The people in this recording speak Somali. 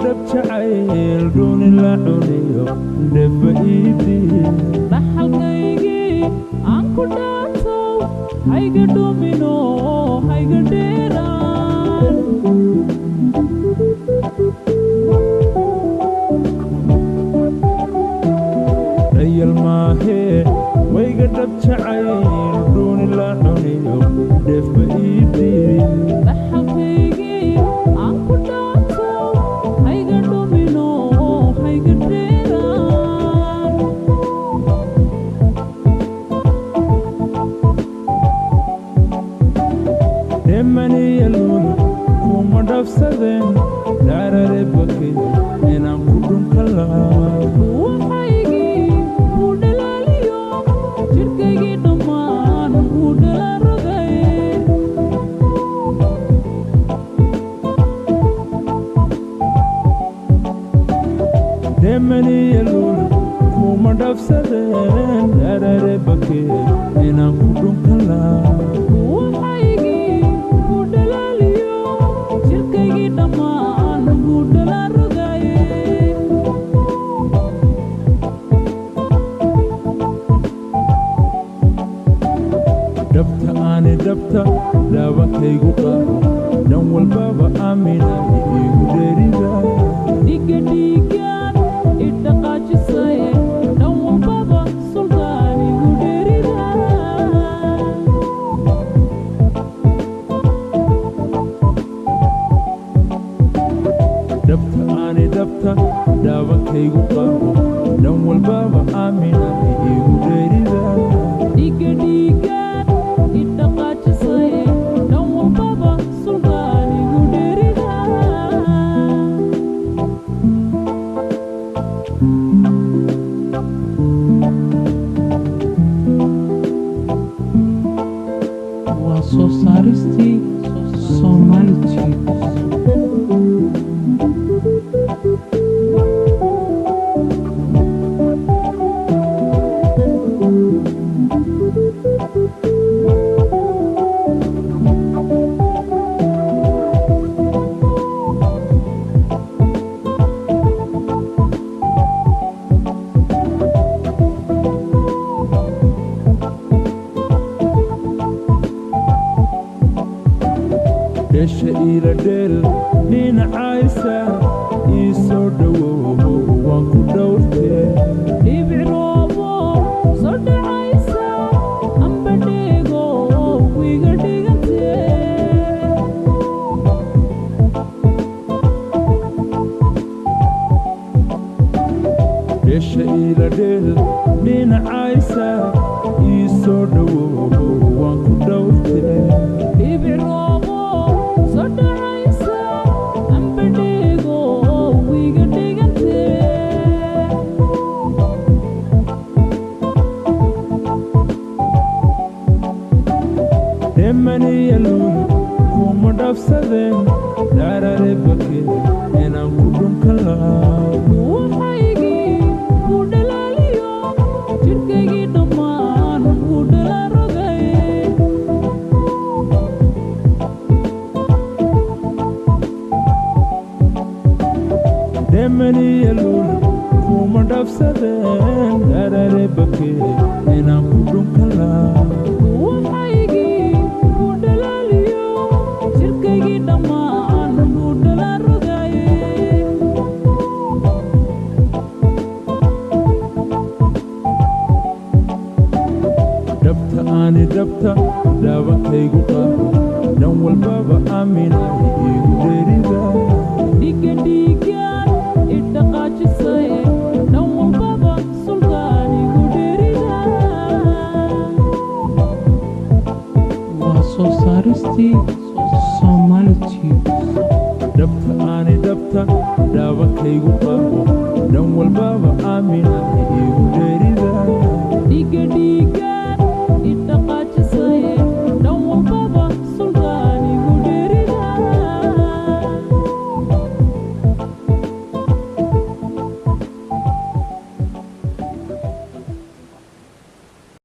dab jacayl duuni la cuniyo dheba iidii dhaxalkaygii aan ku dhaato hayga dhumino hayga dheeraan dhayal maahee wayga dhab jacayl duuni la cuniyo dheba iidii dhaxalkaygii aan ku dhaato hayga dhumino hayga dheeraan dhemaniya luul kuma dhafsadeen dhaarare bakay inaan ku dhunka lahaa waxaygii wuu dhalaaliyo jidhkaygii dhammaan wuu dhalarogay dhemaniya luul kuma dhafsadeen dhaarare bakay inaan ku dhunka lahaa waxaygii wuu dhalaaliyo jidhkaygii dhammaan wuu dhalarogay dhabta aani dhabta dhaabakaygu qaado dhan walbaba aamina iigu dheerida dhiga dhiigaan idhaqaajisaye dhan walbaba suldaan igu dheerida dhabta aani dhabta dhaabakaygu qaado dhan walbaba aamina iigu dheerida dhiga dhiigaan idhaqaajisaye dhan walbaba suldaan igu dheerida waa soo saaristii Somali Chiefs dhesha iila dheel dhinacaysa ii soo dhowow waan ku dhowrtee dhibic roobo soo dhacaysa amba dheego wiiga dhigantee dhesha iila dheel dhinacaysa ii soo dhowow waan ku dhowrtee dhibic roobo soo dhacaysa amba dheego wiiga dhigantee dhemaniya luul kuma dhafsadeen dhaarare bakay inaan ku dhunka lahaa waxaygii wuu dhalaaliyo jidhkaygii dhammaan wuu dhalarogay dhemaniya luul kuma dhafsadeen dhaarare bakay inaan ku dhunka lahaa waxaygii wuu dhalaaliyo jidhkaygii dhammaan wuu dhalarogay dhabta aani dhabta dhaabakaygu qaado dhan walbaba aamina iigu dheerida dhiga dhiigaan idhaqaajisaye dhan walbaba suldaan igu dheerida waa soo saaristii Somali Chiefs dhabta aani dhabta dhaabakaygu qaado dhan walbaba aamina iigu